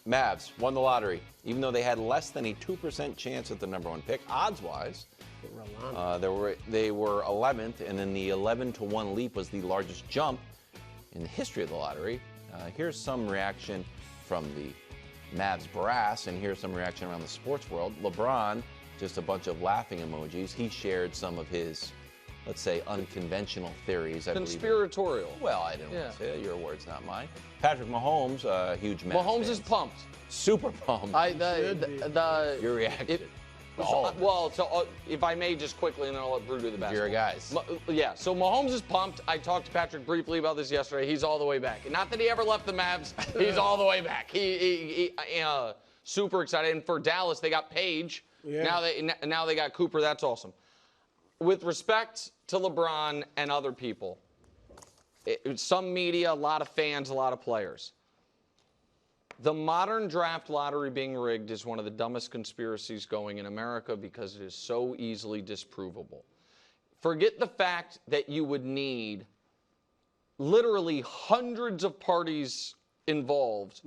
Mavs won the lottery, even though they had less than a 2% chance at the number one pick, odds-wise. They were 11th, and then the 11-1 leap was the largest jump in the history of the lottery. Here's some reaction from the Mavs brass, and here's some reaction around the sports world. LeBron, just a bunch of laughing emojis. He shared some of his, let's say, unconventional theories. Conspiratorial. Well, I didn't want to say that. Your words, not mine. Patrick Mahomes, huge Mavs Mahomes fan. is pumped. Super pumped. Your reaction. If I may just quickly, and then I'll let Brew do the basketball. Your guys. So Mahomes is pumped. I talked to Patrick briefly about this yesterday. He's all the way back. Not that he ever left the Mavs. He's all the way back. He super excited. And for Dallas, they got Page. Yeah. Now they got Cooper. That's awesome. With respect to LeBron and other people, some media, a lot of fans, a lot of players. The modern draft lottery being rigged is one of the dumbest conspiracies going in America because it is so easily disprovable. Forget the fact that you would need literally hundreds of parties involved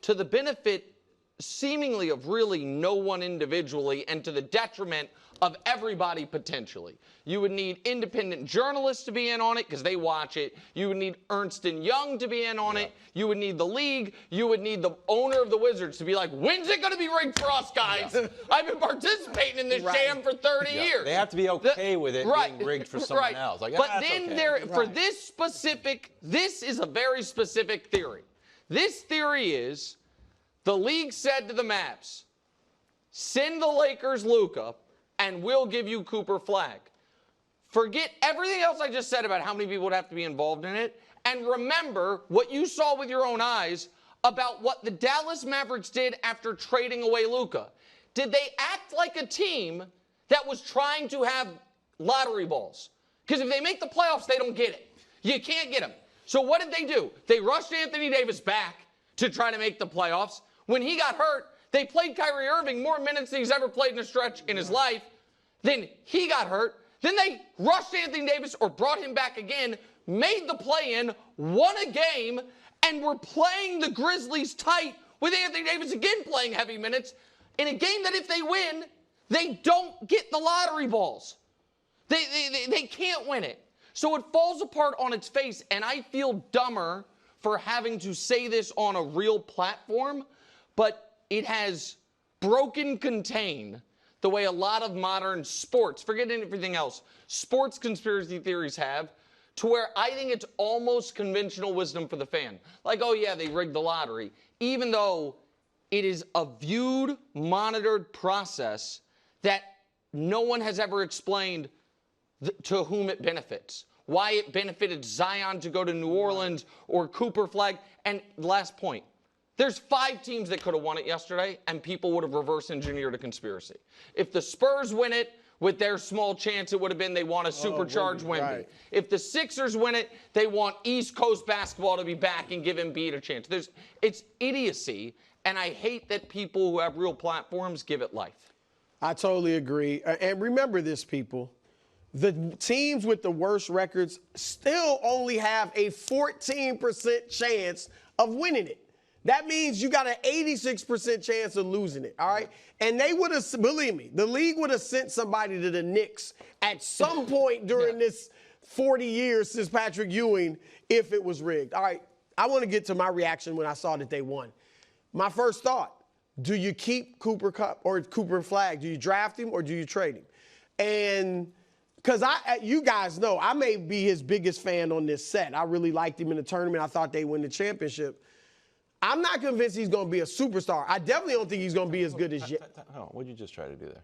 to the benefit seemingly of really no one individually and to the detriment of everybody potentially. You would need independent journalists to be in on it because they watch it. You would need Ernst & Young to be in on it. You would need the league. You would need the owner of the Wizards to be like, when's it going to be rigged for us, guys? I've been participating in this sham for 30 years. They have to be okay with it being rigged for someone else. Like, but then for this is a very specific theory. This theory is the league said to the Mavs, send the Lakers Luka, and we'll give you Cooper Flagg. Forget everything else I just said about how many people would have to be involved in it, and remember what you saw with your own eyes about what the Dallas Mavericks did after trading away Luka. Did they act like a team that was trying to have lottery balls? Because if they make the playoffs, they don't get it. You can't get them. So what did they do? They rushed Anthony Davis back to try to make the playoffs. When he got hurt, they played Kyrie Irving more minutes than he's ever played in a stretch in his life. Then he got hurt. Then they rushed Anthony Davis or brought him back again, made the play-in, won a game, and were playing the Grizzlies tight with Anthony Davis again playing heavy minutes in a game that if they win, they don't get the lottery balls. They can't win it. So it falls apart on its face, and I feel dumber for having to say this on a real platform, but it has broken contain the way a lot of modern sports, forget everything else, sports conspiracy theories have, to where I think it's almost conventional wisdom for the fan. Like, oh yeah, they rigged the lottery, even though it is a viewed, monitored process that no one has ever explained to whom it benefits. Why it benefited Zion to go to New Orleans or Cooper Flagg. And last point, there's 5 teams that could have won it yesterday, and people would have reverse engineered a conspiracy. If the Spurs win it, with their small chance, it would have been they want a supercharged Wemby. Right. If the Sixers win it, they want East Coast basketball to be back and give Embiid a chance. It's idiocy, and I hate that people who have real platforms give it life. I totally agree. And remember this, people. The teams with the worst records still only have a 14% chance of winning it. That means you got an 86% chance of losing it, all right? And they would have, believe me, the league would have sent somebody to the Knicks at some point during this 40 years since Patrick Ewing if it was rigged. All right, I want to get to my reaction when I saw that they won. My first thought, do you keep Cooper Flagg? Do you draft him or do you trade him? And because you guys know, I may be his biggest fan on this set. I really liked him in the tournament. I thought they'd win the championship. I'm not convinced he's going to be a superstar. I definitely don't think he's going to be as good as yet. What did you just try to do there?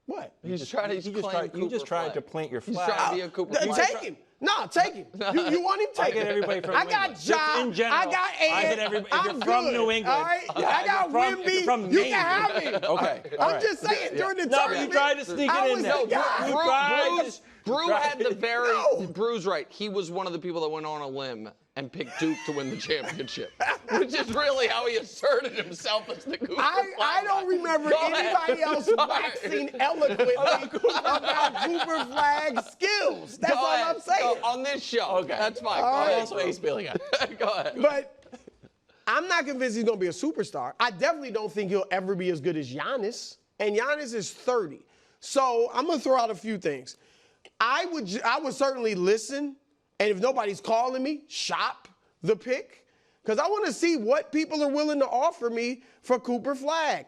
What? You just tried to plant your flag. He's trying to be a Cooper Flagg. Take him. No, take him. You want him? Take him. I get everybody from I got John. I got Ed. I get everybody. If you're from New England. All right? I got Wemby. You can have him. Okay. I'm just saying, during the tournament. You tried to sneak it in there. Brew had the very Brew's right. He was one of the people that went on a limb and picked Duke to win the championship, which is really how he asserted himself as the Cooper Flagg. I don't remember anybody else waxing eloquently about Cooper Flagg's skills. That's all I'm saying. On this show. Okay. That's fine. Also, Ace Bailey. Go ahead. But I'm not convinced he's going to be a superstar. I definitely don't think he'll ever be as good as Giannis. And Giannis is 30. So I'm going to throw out a few things. I would certainly listen, and if nobody's calling me, shop the pick, because I want to see what people are willing to offer me for Cooper Flagg.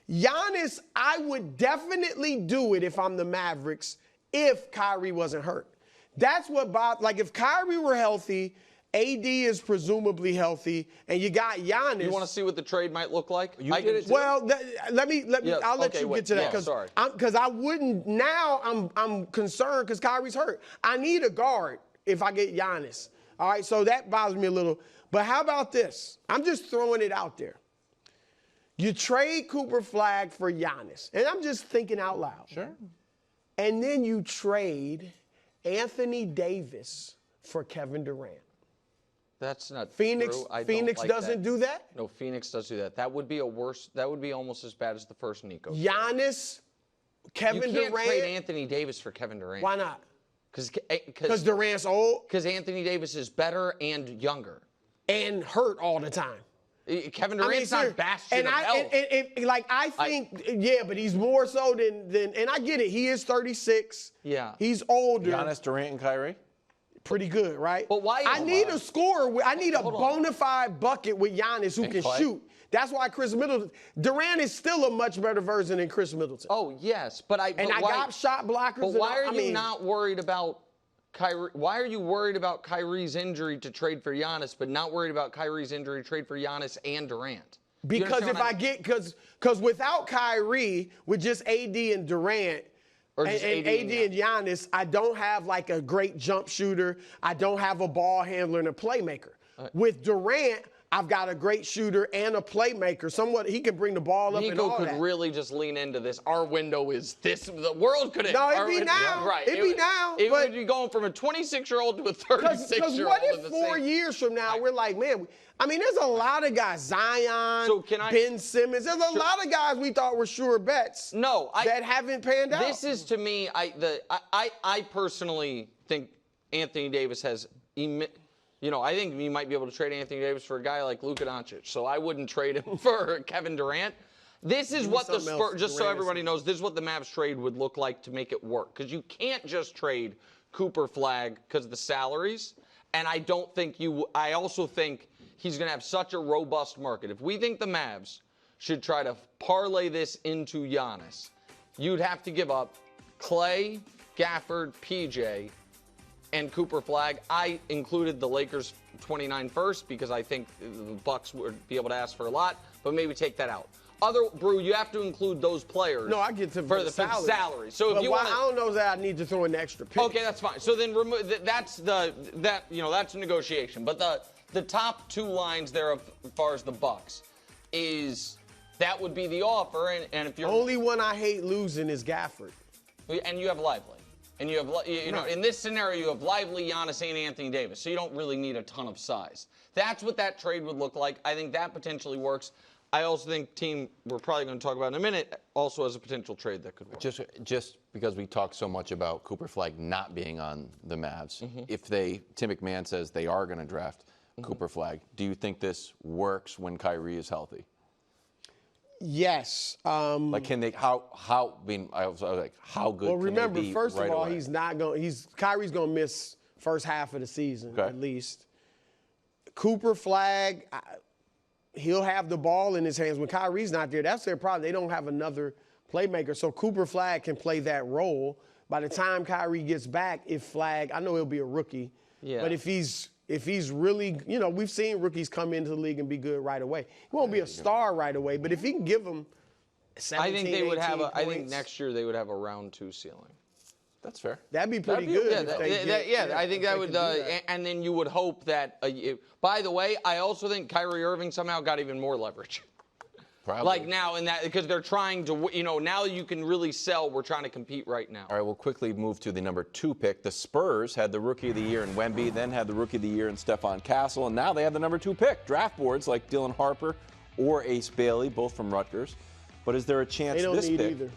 Giannis, I would definitely do it if I'm the Mavericks if Kyrie wasn't hurt. That's what Bob, like if Kyrie were healthy, AD is presumably healthy, and you got Giannis. You want to see what the trade might look like? Well, let me. I'll let you get to that because I wouldn't. Now I'm concerned because Kyrie's hurt. I need a guard if I get Giannis. All right, so that bothers me a little. But how about this? I'm just throwing it out there. You trade Cooper Flagg for Giannis, and I'm just thinking out loud. Sure. And then you trade Anthony Davis for Kevin Durant. That's not Phoenix. true. Phoenix doesn't do that? No, Phoenix does do that. That would be That would be almost as bad as the first Nico. Giannis, Kevin Durant. You can't trade Anthony Davis for Kevin Durant. Why not? Because Durant's old? Because Anthony Davis is better and younger. And hurt all the time. Kevin Durant's not bastion of health. I think, but he's more so than, and I get it. He is 36. Yeah. He's older. Giannis, Durant, and Kyrie? Pretty good, right? But why? I need a scorer. I need a bona fide bucket with Giannis who can shoot. That's why Chris Middleton. Durant is still a much better version than Chris Middleton. Oh, yes. But I got shot blockers. But why are you not worried about Kyrie? Why are you worried about Kyrie's injury to trade for Giannis, but not worried about Kyrie's injury to trade for Giannis and Durant? Because because without Kyrie, with just AD and Durant, and AD and Giannis, I don't have like a great jump shooter. I don't have a ball handler and a playmaker. With Durant, I've got a great shooter and a playmaker. Somewhat he can bring the ball up and all that. Nico could really just lean into this. Our window is this. The world could. No, it'd be now. Right. It'd be now. It would be going from a 26-year-old to a 36-year-old. Because what if 4 years from now we're like, man, there's a lot of guys, Zion, Ben Simmons. There's a lot of guys we thought were sure bets. That haven't panned out. This is to me. I personally think Anthony Davis has. I think you might be able to trade Anthony Davis for a guy like Luka Doncic. So I wouldn't trade him for Kevin Durant. This is what the Spurs, just so everybody knows, this is what the Mavs trade would look like to make it work. Because you can't just trade Cooper Flagg because of the salaries. And I also think he's going to have such a robust market. If we think the Mavs should try to parlay this into Giannis, you'd have to give up Clay, Gafford, PJ, and Cooper Flagg. I included the Lakers 29 first because I think the Bucks would be able to ask for a lot, but maybe take that out. Brew, you have to include those players. No, I get to for the salary. So but if you want, I don't know that I need to throw an extra pick. Okay, that's fine. So then that's a negotiation. But the top two lines there as far as the Bucks is that would be the offer, and if you're only one I hate losing is Gafford, and you have Lively. And you have, in this scenario, you have Lively, Giannis, and Anthony Davis. So you don't really need a ton of size. That's what that trade would look like. I think that potentially works. I also think we're probably going to talk about in a minute, also has a potential trade that could work. Just because we talk so much about Cooper Flagg not being on the Mavs, if Tim McMahon says they are going to draft Cooper Flagg, do you think this works when Kyrie is healthy? Yes. Can they? How? I was like, how good? Well, remember, can they be first right of all, away? he's not going. Kyrie's going to miss first half of the season at least. Cooper Flagg, he'll have the ball in his hands when Kyrie's not there. That's their problem. They don't have another playmaker, so Cooper Flagg can play that role. By the time Kyrie gets back, I know he'll be a rookie, but if he's really, we've seen rookies come into the league and be good right away. He won't be a star right away, but if he can give them 17, I think they would have. points, I think next year they would have a round 2 ceiling. That's fair. That'd be pretty good. I think that would. And then you would hope that. By the way, I also think Kyrie Irving somehow got even more leverage. Probably. Like now, because they're trying to, now you can really sell. We're trying to compete right now. All right, we'll quickly move to the number 2 pick. The Spurs had the Rookie of the Year in Wemby, then had the Rookie of the Year in Stephon Castle, and now they have the number 2 pick. Draft boards like Dylan Harper or Ace Bailey, both from Rutgers. But is there a chance they don't this need pick? Either.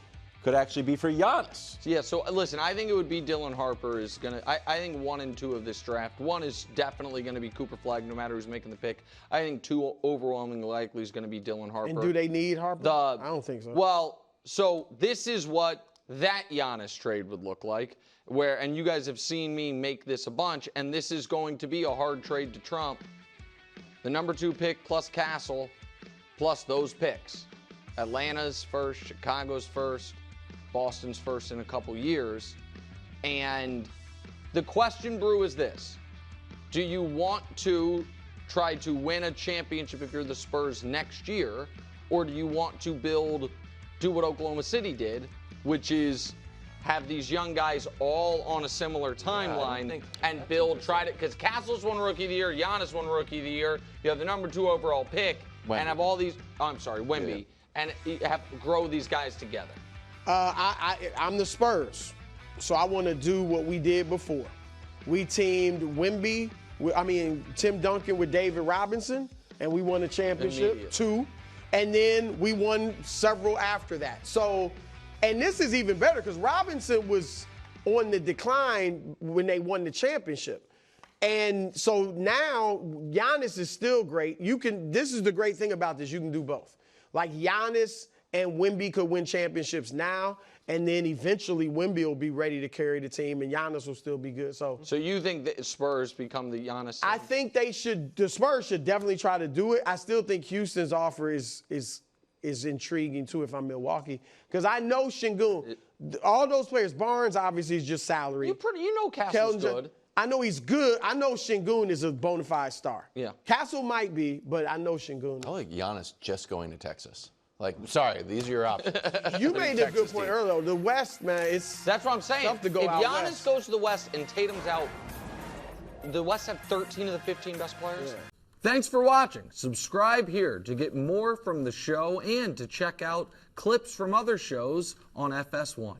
could actually be for Giannis. Yeah, so listen, I think it would be Dylan Harper is going to, I think 1 and 2 of this draft. 1 is definitely going to be Cooper Flagg, no matter who's making the pick. I think 2 overwhelmingly likely is going to be Dylan Harper. And do they need Harper? I don't think so. Well, so this is what that Giannis trade would look like, and you guys have seen me make this a bunch, and this is going to be a hard trade to Trump. The number 2 pick plus Castle plus those picks. Atlanta's first, Chicago's first, Boston's first in a couple years. And the question, Brew, is this. Do you want to try to win a championship if you're the Spurs next year, or do you want to do what Oklahoma City did, which is have these young guys all on a similar timeline and because Castle's won Rookie of the Year, Giannis won Rookie of the Year, you have the number 2 overall pick, and have all these, Wemby, and you have grow these guys together. I'm the Spurs, so I want to do what we did before. We teamed Tim Duncan with David Robinson, and we won a championship, 2. And then we won several after that. So, and this is even better because Robinson was on the decline when they won the championship. And so now Giannis is still great. This is the great thing about this. You can do both. Like Giannis and Wemby could win championships now, and then eventually Wemby will be ready to carry the team, and Giannis will still be good. So you think the Spurs become the Giannis? I think the Spurs should definitely try to do it. I still think Houston's offer is intriguing too if I'm Milwaukee, because I know Şengün, all those players. Barnes obviously is just salary. You know Castle's good. I know he's good. I know Şengün is a bona fide star. Yeah. Castle might be, but I know Şengün. I like Giannis just going to Texas. Sorry, these are your options. You made a good point earlier. The West, man, that's what I'm saying. Tough to go if out Giannis West. goes to the West and Tatum's out, the West have 13 of the 15 best players. Yeah. Thanks for watching. Subscribe here to get more from the show and to check out clips from other shows on FS1.